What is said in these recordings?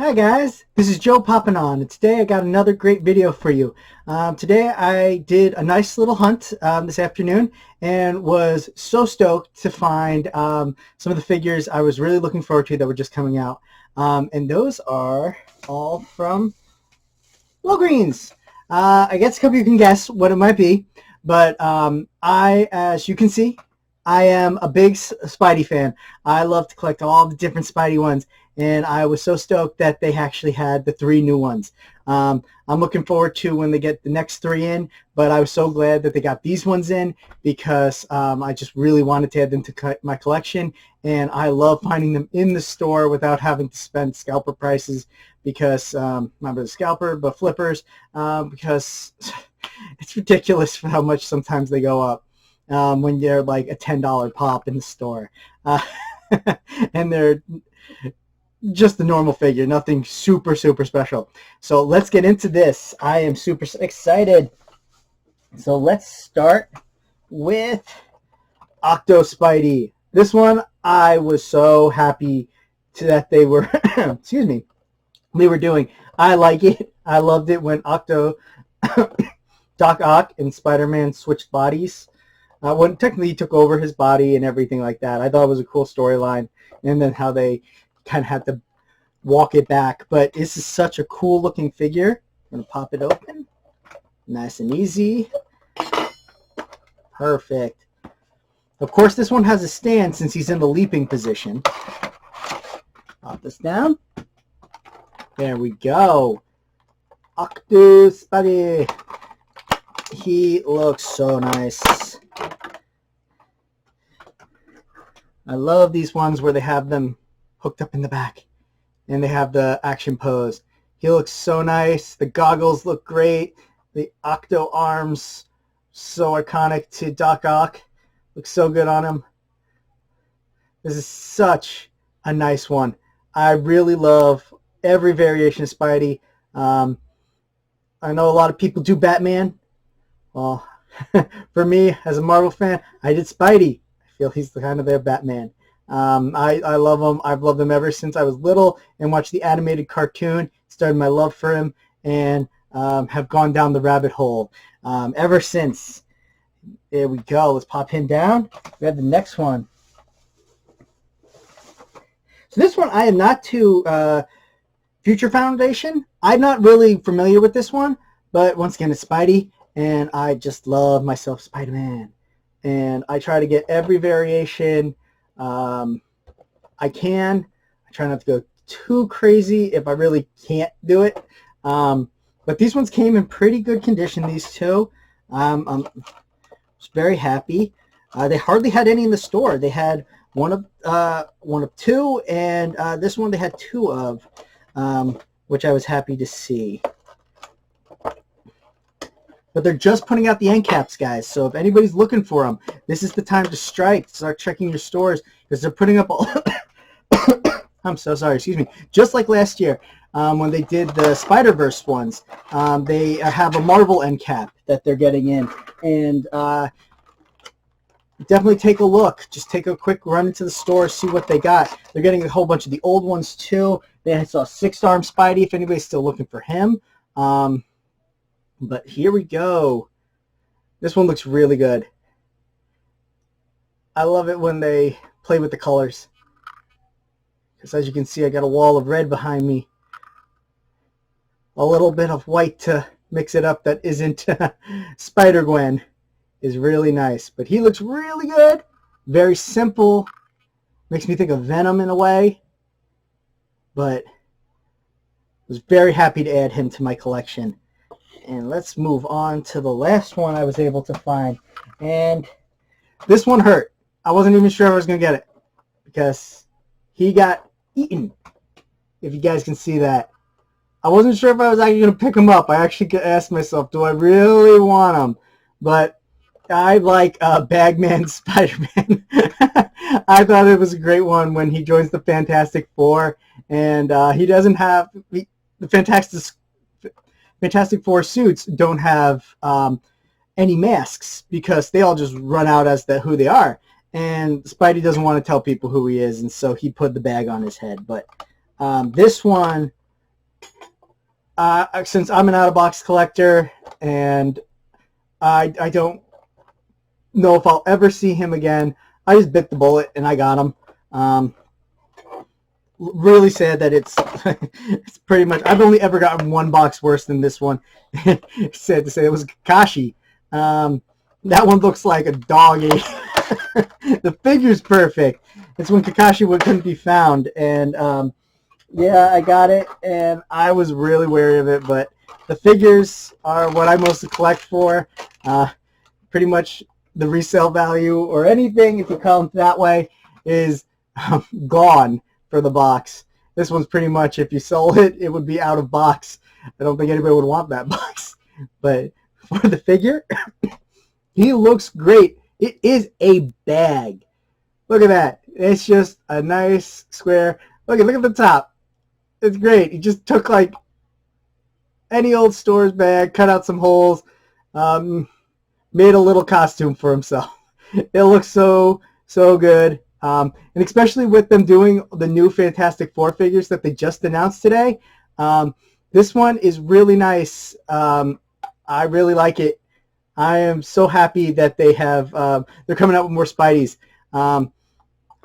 Hi guys, this is Joe popping on, and today I got another great video for you. Today I did a nice little hunt this afternoon and was so stoked to find some of the figures I was really looking forward to that were just coming out. And those are all from Walgreens. I guess a couple of you can guess what it might be, but as you can see, I am a big Spidey fan. I love to collect all the different Spidey ones, and I was so stoked that they actually had the 3 new ones. I'm looking forward to when they get the next 3 in, but I was so glad that they got these ones in because I just really wanted to add them to my collection, and I love finding them in the store without having to spend scalper prices because, not the scalper, but flippers, because it's ridiculous for how much sometimes they go up. When they're like a $10 pop in the store. And they're just a normal figure, nothing super special. So let's get into this. I am super excited. So let's start with Octo Spidey. This one I was so happy that they were excuse me, they were doing. I like it. I loved it when Octo Doc Ock and Spider-Man switched bodies. When technically he took over his body and everything like that. I thought it was a cool storyline, and then how they kind of had to walk it back. But this is such a cool looking figure. I'm going to pop it open. Nice and easy. Perfect. Of course, this one has a stand since he's in the leaping position. Pop this down. There we go. Octo Spidey. He looks so nice. I love these ones where they have them hooked up in the back and they have the action pose. He looks so nice. The goggles look great. The Octo arms, so iconic to Doc Ock. Looks so good on him. This is such a nice one. I really love every variation of Spidey. I know a lot of people do Batman. Well, for me, as a Marvel fan, I did Spidey. I feel he's the kind of their Batman. I love him. I've loved him ever since I was little and watched the animated cartoon. Started my love for him and have gone down the rabbit hole ever since. There we go. Let's pop him down. We have the next one. So this one I am not too Future Foundation. I'm not really familiar with this one, but once again, it's Spidey, and I just love myself Spider-Man. And I try to get every variation I can. I try not to go too crazy if I really can't do it. But these ones came in pretty good condition, these two. I was very happy. They hardly had any in the store. They had one of 2, and this one they had 2 of, which I was happy to see. But they're just putting out the end caps, guys. So if anybody's looking for them, this is the time to strike. Start checking your stores because they're putting up all... I'm so sorry, excuse me. Just like last year when they did the Spider-Verse ones, they have a Marvel end cap that they're getting in. And definitely take a look. Just take a quick run into the store, see what they got. They're getting a whole bunch of the old ones too. They saw 6-arm Spidey if anybody's still looking for him. But here we go. This one looks really good. I love it when they play with the colors. Because as you can see, I got a wall of red behind me. A little bit of white to mix it up that isn't SpiderGwen is really nice. But he looks really good. Very simple. Makes me think of Venom in a way. But I was very happy to add him to my collection. And let's move on to the last one I was able to find. And this one hurt. I wasn't even sure I was going to get it. Because he got eaten. If you guys can see that. I wasn't sure if I was actually going to pick him up. I actually asked myself, do I really want him? But I like Bagman Spider-Man. I thought it was a great one when he joins the Fantastic Four. And he doesn't have... The Fantastic Four suits don't have any masks because they all just run out as who they are. And Spidey doesn't want to tell people who he is, and so he put the bag on his head. But this one since I'm an out-of-box collector and I don't know if I'll ever see him again, I just bit the bullet and I got him. Really sad that it's it's pretty much, I've only ever gotten one box worse than this one. Sad to say, it was Kakashi. That one looks like a doggy. The figure's perfect. It's when Kakashi couldn't be found, and yeah, I got it, and I was really wary of it, but the figures are what I mostly collect for. Pretty much the resale value, or anything, if you count it that way, is gone for the box. This one's pretty much, if you sold it, it would be out of box. I don't think anybody would want that box. But for the figure, he looks great. It is a bag. Look at that. It's just a nice square. Look at the top. It's great. He just took like any old store's bag, cut out some holes, made a little costume for himself. It looks so good. And especially with them doing the new Fantastic Four figures that they just announced today. This one is really nice. I really like it. I am so happy that they have, they're coming out with more Spideys. I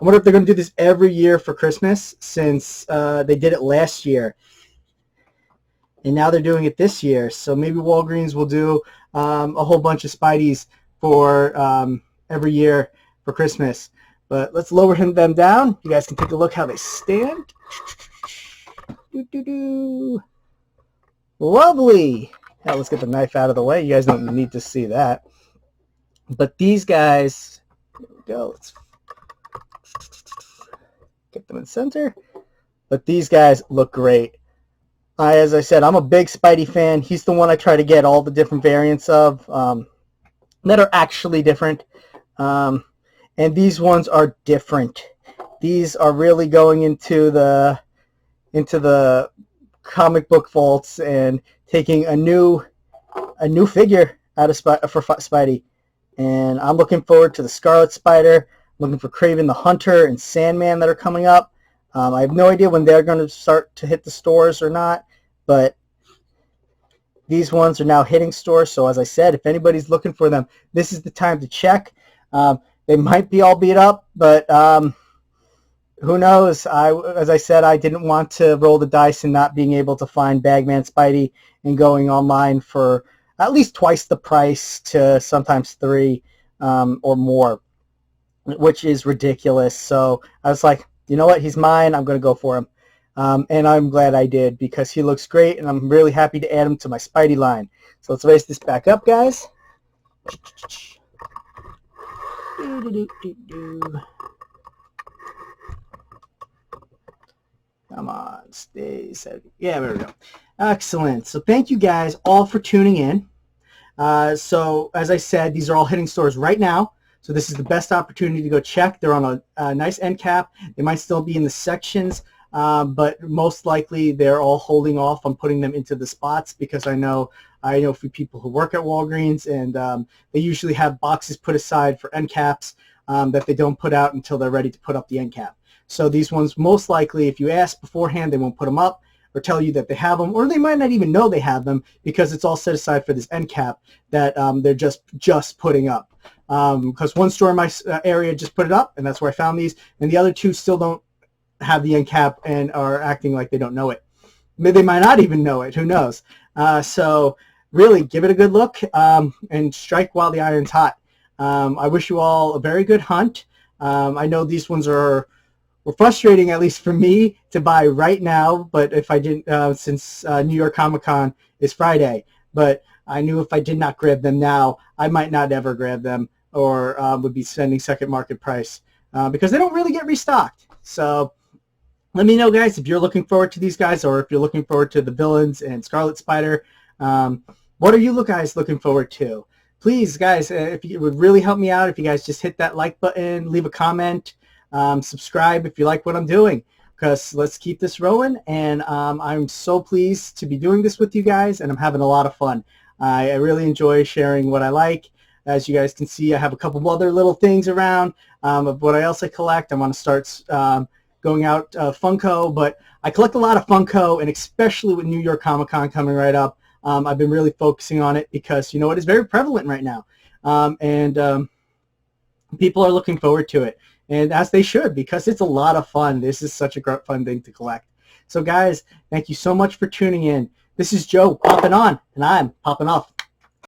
wonder if they're going to do this every year for Christmas, since they did it last year. And now they're doing it this year. So maybe Walgreens will do a whole bunch of Spideys for every year for Christmas. But let's lower them down. You guys can take a look how they stand. Lovely. Now let's get the knife out of the way. You guys don't need to see that. But these guys, here we go. Let's get them in center. But these guys look great. As I said, I'm a big Spidey fan. He's the one I try to get all the different variants of that are actually different. And these ones are different. These are really going into the comic book vaults and taking a new figure out of for Spidey. And I'm looking forward to the Scarlet Spider. I'm looking for Kraven the Hunter and Sandman that are coming up. I have no idea when they're going to start to hit the stores or not, but these ones are now hitting stores. So as I said, if anybody's looking for them, this is the time to check. They might be all beat up, but who knows? As I said, I didn't want to roll the dice and not being able to find Bagman Spidey and going online for at least twice the price to sometimes $3 or more, which is ridiculous. So I was like, you know what? He's mine. I'm going to go for him. And I'm glad I did, because he looks great, and I'm really happy to add him to my Spidey line. So let's raise this back up, guys. Come on, stay steady. Yeah, there we go. Excellent. So thank you guys all for tuning in. So as I said, these are all hitting stores right now. So this is the best opportunity to go check. They're on a nice end cap. They might still be in the sections, but most likely they're all holding off on putting them into the spots, because I know a few people who work at Walgreens, and they usually have boxes put aside for end caps that they don't put out until they're ready to put up the end cap. So these ones, most likely, if you ask beforehand, they won't put them up or tell you that they have them, or they might not even know they have them, because it's all set aside for this end cap that they're just putting up. Because one store in my area just put it up, and that's where I found these, and the other two still don't have the end cap and are acting like they don't know it. Maybe they might not even know it. Who knows? So really, give it a good look and strike while the iron's hot. I wish you all a very good hunt. I know these ones were frustrating, at least for me, to buy right now, but if I didn't, since New York Comic Con is Friday, but I knew if I did not grab them now, I might not ever grab them, or would be spending second market price, because they don't really get restocked. So let me know, guys, if you're looking forward to these guys, or if you're looking forward to the villains and Scarlet Spider. What are you guys looking forward to? Please, guys, if it would really help me out if you guys just hit that like button, leave a comment, subscribe if you like what I'm doing, because let's keep this rolling. And I'm so pleased to be doing this with you guys, and I'm having a lot of fun. I really enjoy sharing what I like. As you guys can see, I have a couple other little things around of what else I collect. I want to start going out Funko, but I collect a lot of Funko, and especially with New York Comic Con coming right up, I've been really focusing on it because, you know, it is very prevalent right now, and people are looking forward to it, and as they should, because it's a lot of fun. This is such a great fun thing to collect. So guys, thank you so much for tuning in. This is Joe popping on, and I'm popping off.